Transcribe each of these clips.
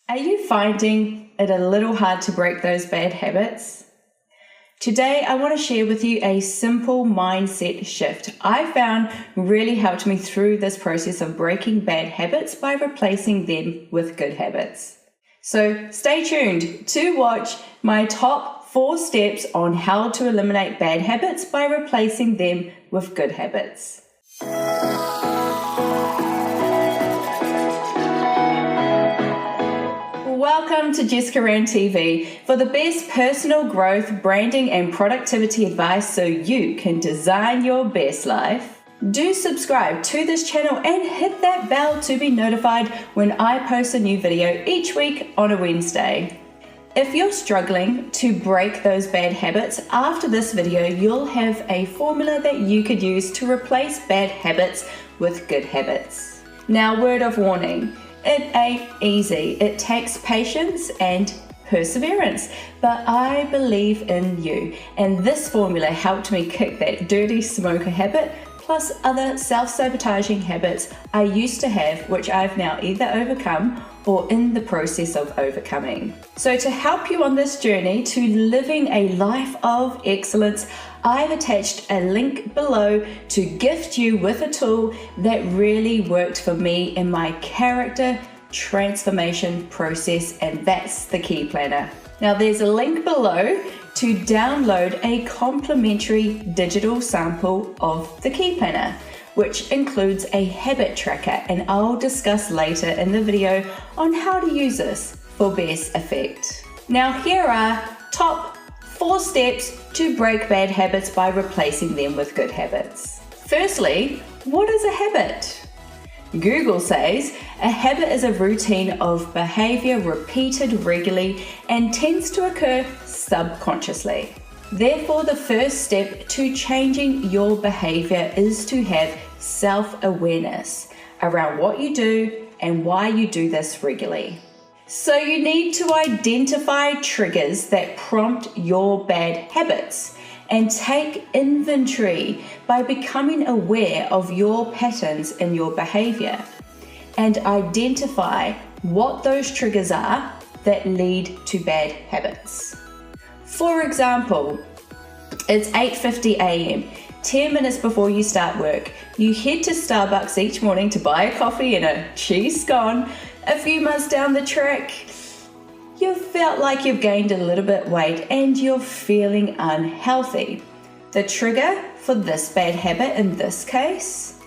Are you finding it a little hard to break those bad habits? Today, I want to share with you a simple mindset shift I found really helped me through this process of breaking bad habits by replacing them with good habits. So stay tuned to watch my top 4 steps on how to eliminate bad habits by replacing them with good habits. Welcome to Jessica Rand TV for the best personal growth, branding, and productivity advice so you can design your best life. Do subscribe to this channel and hit that bell to be notified when I post a new video each week on a Wednesday. If you're struggling to break those bad habits, after this video you'll have a formula that you could use to replace bad habits with good habits. Now, word of warning. It ain't easy. It takes patience and perseverance, but I believe in you. And this formula helped me kick that dirty smoker habit, plus other self-sabotaging habits I used to have, which I've now either overcome or in the process of overcoming. So to help you on this journey to living a life of excellence, I've attached a link below to gift you with a tool that really worked for me in my character transformation process, and that's the Key Planner. Now there's a link below to download a complimentary digital sample of the Key Planner, which includes a habit tracker, and I'll discuss later in the video on how to use this for best effect. Now here are top 4 steps to break bad habits by replacing them with good habits. Firstly, what is a habit? Google says a habit is a routine of behavior repeated regularly and tends to occur subconsciously. Therefore, the first step to changing your behavior is to have self-awareness around what you do and why you do this regularly. So you need to identify triggers that prompt your bad habits and take inventory by becoming aware of your patterns in your behavior and identify what those triggers are that lead to bad habits. For example, it's 8:50 a.m., 10 minutes before you start work. You head to Starbucks each morning to buy a coffee and a cheese scone. A few months down the track, you felt like you've gained a little bit weight and you're feeling unhealthy. The trigger for this bad habit in this case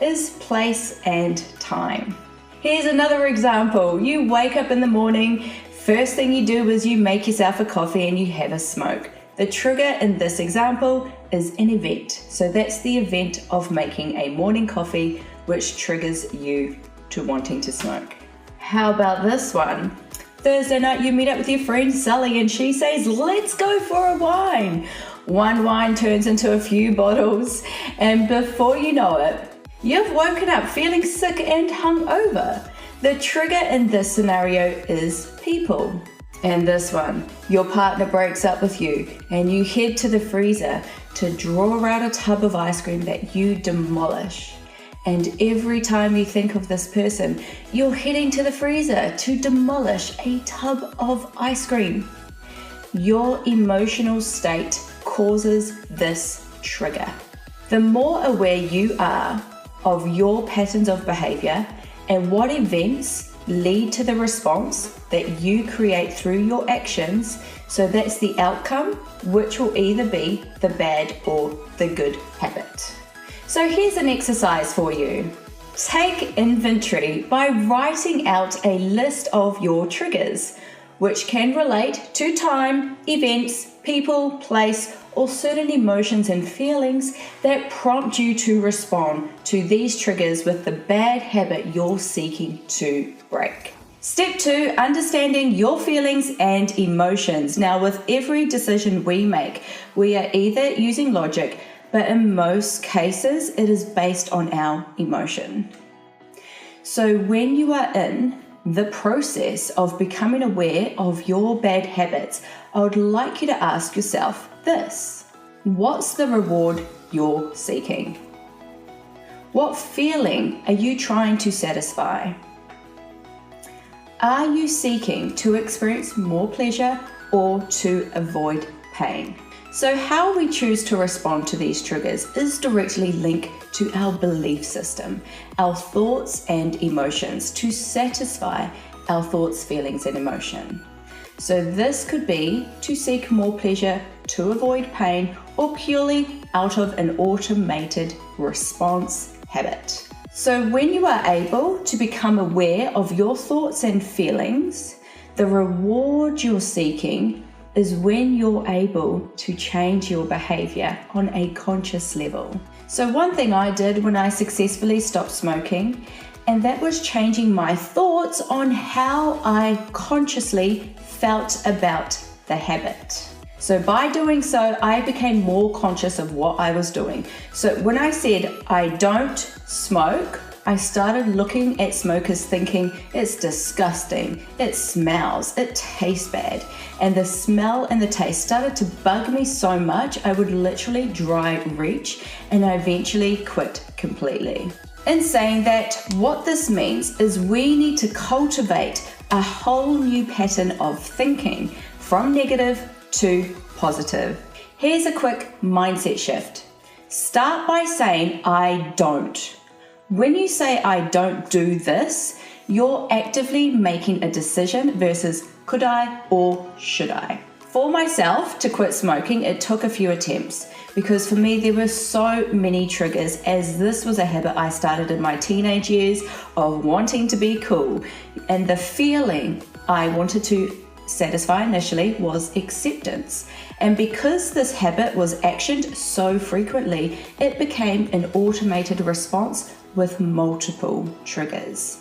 is place and time. Here's another example. You wake up in the morning, first thing you do is you make yourself a coffee and you have a smoke. The trigger in this example is an event. So that's the event of making a morning coffee, which triggers you to wanting to smoke. How about this one? Thursday night you meet up with your friend Sally and she says, let's go for a wine. One wine turns into a few bottles and before you know it, you've woken up feeling sick and hungover. The trigger in this scenario is people. And this one, your partner breaks up with you and you head to the freezer to draw out a tub of ice cream that you demolish. And every time you think of this person, you're heading to the freezer to demolish a tub of ice cream. Your emotional state causes this trigger. The more aware you are of your patterns of behavior and what events lead to the response that you create through your actions, so that's the outcome, which will either be the bad or the good habit. So here's an exercise for you. Take inventory by writing out a list of your triggers, which can relate to time, events, people, place, or certain emotions and feelings that prompt you to respond to these triggers with the bad habit you're seeking to break. Step 2, understanding your feelings and emotions. Now, with every decision we make, we are either using logic, but in most cases, it is based on our emotion. So when you are in the process of becoming aware of your bad habits, I would like you to ask yourself this: what's the reward you're seeking? What feeling are you trying to satisfy? Are you seeking to experience more pleasure or to avoid pain? So how we choose to respond to these triggers is directly linked to our belief system, our thoughts and emotions, to satisfy our thoughts, feelings, and emotion. So this could be to seek more pleasure, to avoid pain, or purely out of an automated response habit. So when you are able to become aware of your thoughts and feelings, the reward you're seeking is when you're able to change your behavior on a conscious level. So one thing I did when I successfully stopped smoking, and that was changing my thoughts on how I consciously felt about the habit. So by doing so, I became more conscious of what I was doing. So when I said I don't smoke, I started looking at smokers thinking it's disgusting, it smells, it tastes bad. And the smell and the taste started to bug me so much, I would literally dry reach, and I eventually quit completely. In saying that, what this means is we need to cultivate a whole new pattern of thinking from negative to positive. Here's a quick mindset shift. Start by saying, I don't. When you say, I don't do this, you're actively making a decision versus could I or should I? For myself to quit smoking, it took a few attempts because for me, there were so many triggers as this was a habit I started in my teenage years of wanting to be cool. And the feeling I wanted to satisfy initially was acceptance. And because this habit was actioned so frequently, it became an automated response with multiple triggers.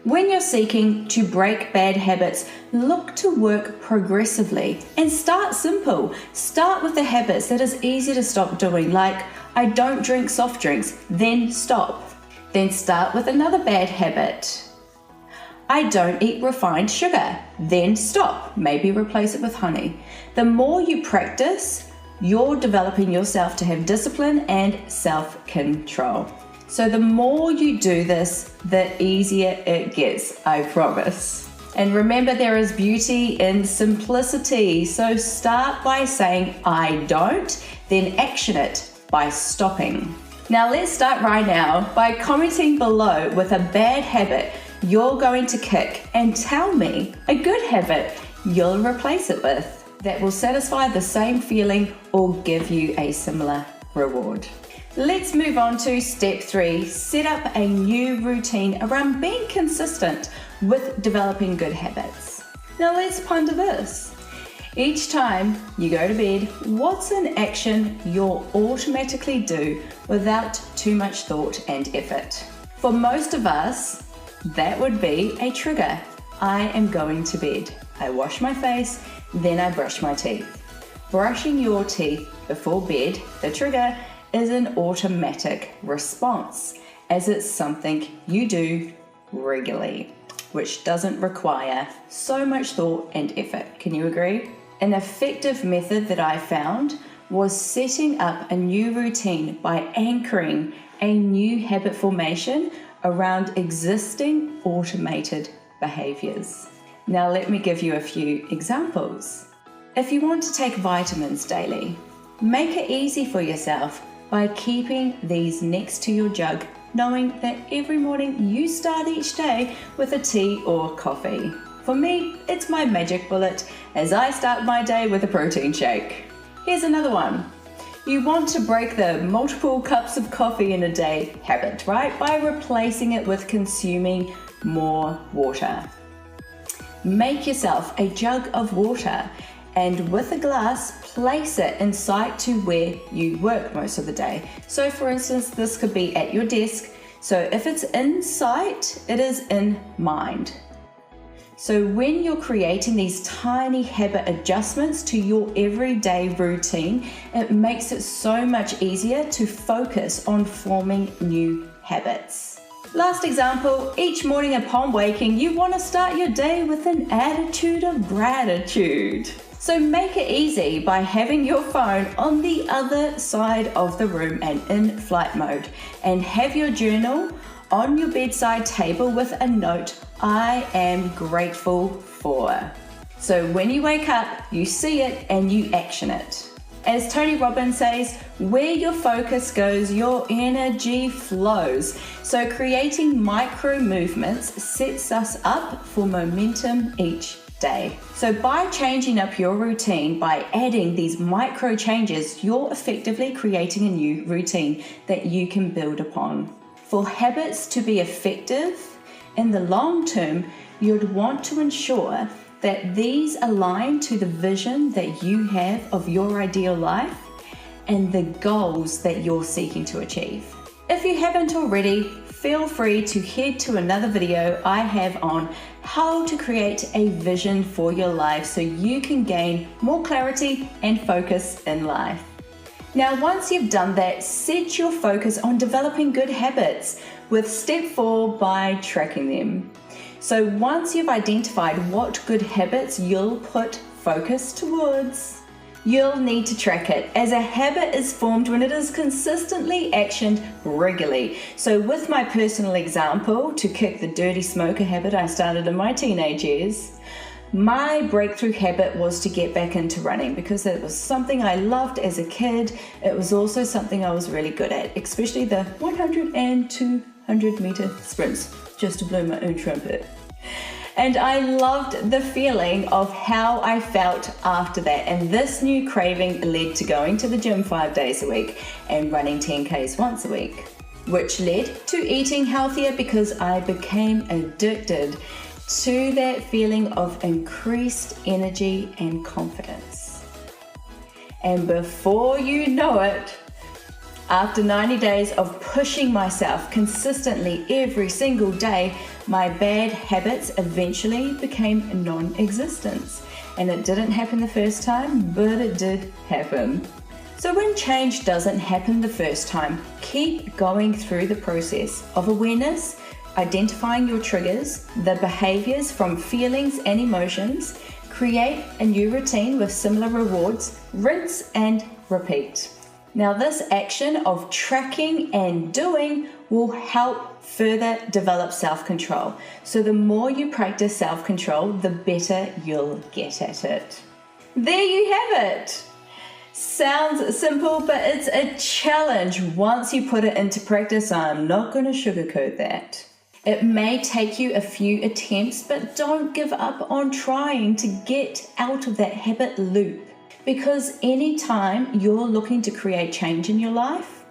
When you're seeking to break bad habits, look to work progressively and start simple. Start with the habits that is easy to stop doing, like I don't drink soft drinks, then stop. Then start with another bad habit. I don't eat refined sugar, then stop. Maybe replace it with honey. The more you practice, you're developing yourself to have discipline and self-control. So the more you do this, the easier it gets, I promise. And remember, there is beauty in simplicity. So start by saying, I don't, then action it by stopping. Now let's start right now by commenting below with a bad habit you're going to kick and tell me a good habit you'll replace it with that will satisfy the same feeling or give you a similar reward. Let's move on to step 3, set up a new routine around being consistent with developing good habits. Now let's ponder this. Each time you go to bed, what's an action you'll automatically do without too much thought and effort? For most of us, that would be a trigger. I am going to bed. I wash my face, then I brush my teeth. Brushing your teeth before bed, the trigger, is an automatic response, as it's something you do regularly, which doesn't require so much thought and effort. Can you agree? An effective method that I found was setting up a new routine by anchoring a new habit formation around existing automated behaviors. Now let me give you a few examples. If you want to take vitamins daily, make it easy for yourself by keeping these next to your jug, knowing that every morning you start each day with a tea or coffee. For me, it's my magic bullet as I start my day with a protein shake. Here's another one. You want to break the multiple cups of coffee in a day habit, right? By replacing it with consuming more water. Make yourself a jug of water and with a glass, place it in sight to where you work most of the day. So for instance, this could be at your desk. So if it's in sight, it is in mind. So when you're creating these tiny habit adjustments to your everyday routine, it makes it so much easier to focus on forming new habits. Last example, each morning upon waking, you want to start your day with an attitude of gratitude. So make it easy by having your phone on the other side of the room and in flight mode, and have your journal on your bedside table with a note I am grateful for. So when you wake up, you see it and you action it. As Tony Robbins says, where your focus goes, your energy flows. So creating micro movements sets us up for momentum each day. So by changing up your routine, by adding these micro changes, you're effectively creating a new routine that you can build upon. For habits to be effective in the long term, you'd want to ensure that these align to the vision that you have of your ideal life and the goals that you're seeking to achieve. If you haven't already, feel free to head to another video I have on how to create a vision for your life so you can gain more clarity and focus in life. Now, once you've done that, set your focus on developing good habits with step 4 by tracking them. So once you've identified what good habits you'll put focus towards, you'll need to track it, as a habit is formed when it is consistently actioned regularly. So with my personal example, to kick the dirty smoker habit I started in my teenage years, my breakthrough habit was to get back into running because it was something I loved as a kid. It was also something I was really good at, especially the 100 and 200 meter sprints, just to blow my own trumpet. And I loved the feeling of how I felt after that. And this new craving led to going to the gym 5 days a week and running 10Ks once a week, which led to eating healthier because I became addicted to that feeling of increased energy and confidence. And before you know it, after 90 days of pushing myself consistently every single day, my bad habits eventually became non-existent. And it didn't happen the first time, but it did happen. So when change doesn't happen the first time, keep going through the process of awareness, identifying your triggers, the behaviors from feelings and emotions, create a new routine with similar rewards, rinse and repeat. Now, this action of tracking and doing will help further develop self-control. So the more you practice self-control, the better you'll get at it. There you have it. Sounds simple, but it's a challenge once you put it into practice. I'm not going to sugarcoat that. It may take you a few attempts, but don't give up on trying to get out of that habit loop. Because anytime you're looking to create change in your life,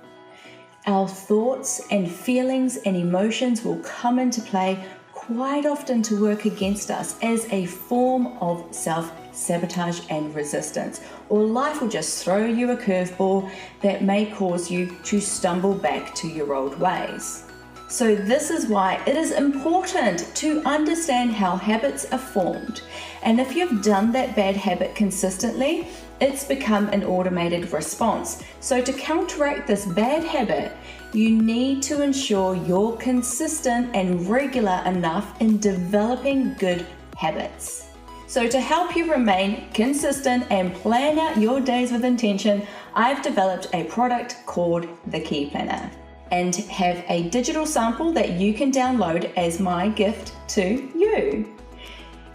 our thoughts and feelings and emotions will come into play quite often to work against us as a form of self-sabotage and resistance. Or life will just throw you a curveball that may cause you to stumble back to your old ways. So this is why it is important to understand how habits are formed. And if you've done that bad habit consistently, it's become an automated response. So to counteract this bad habit, you need to ensure you're consistent and regular enough in developing good habits. So to help you remain consistent and plan out your days with intention, I've developed a product called the Key Planner, and have a digital sample that you can download as my gift to you.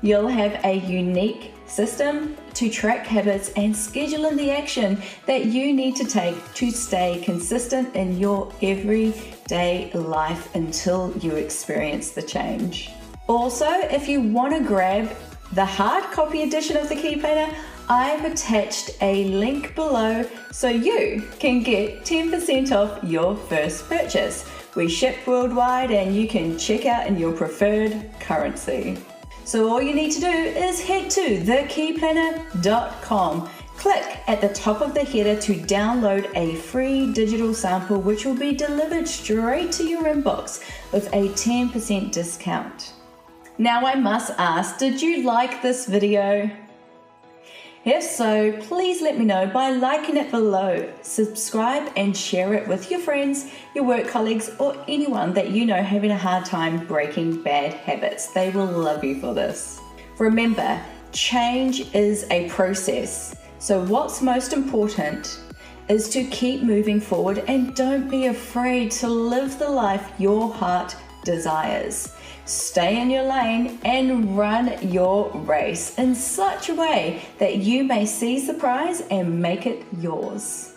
You'll have a unique system to track habits and schedule in the action that you need to take to stay consistent in your everyday life until you experience the change. Also, if you want to grab the hard copy edition of the Key Planner, I've attached a link below so you can get 10% off your first purchase. We ship worldwide and you can check out in your preferred currency. So all you need to do is head to thekeyplanner.com. Click at the top of the header to download a free digital sample which will be delivered straight to your inbox with a 10% discount. Now I must ask, did you like this video? If so, please let me know by liking it below. Subscribe and share it with your friends, your work colleagues, or anyone that you know having a hard time breaking bad habits. They will love you for this. Remember, change is a process. So what's most important is to keep moving forward and don't be afraid to live the life your heart desires. Stay in your lane and run your race in such a way that you may seize the prize and make it yours.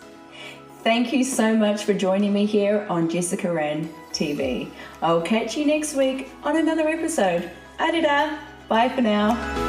Thank you so much for joining me here on Jessica Wren TV. I'll catch you next week on another episode. Arira, bye for now.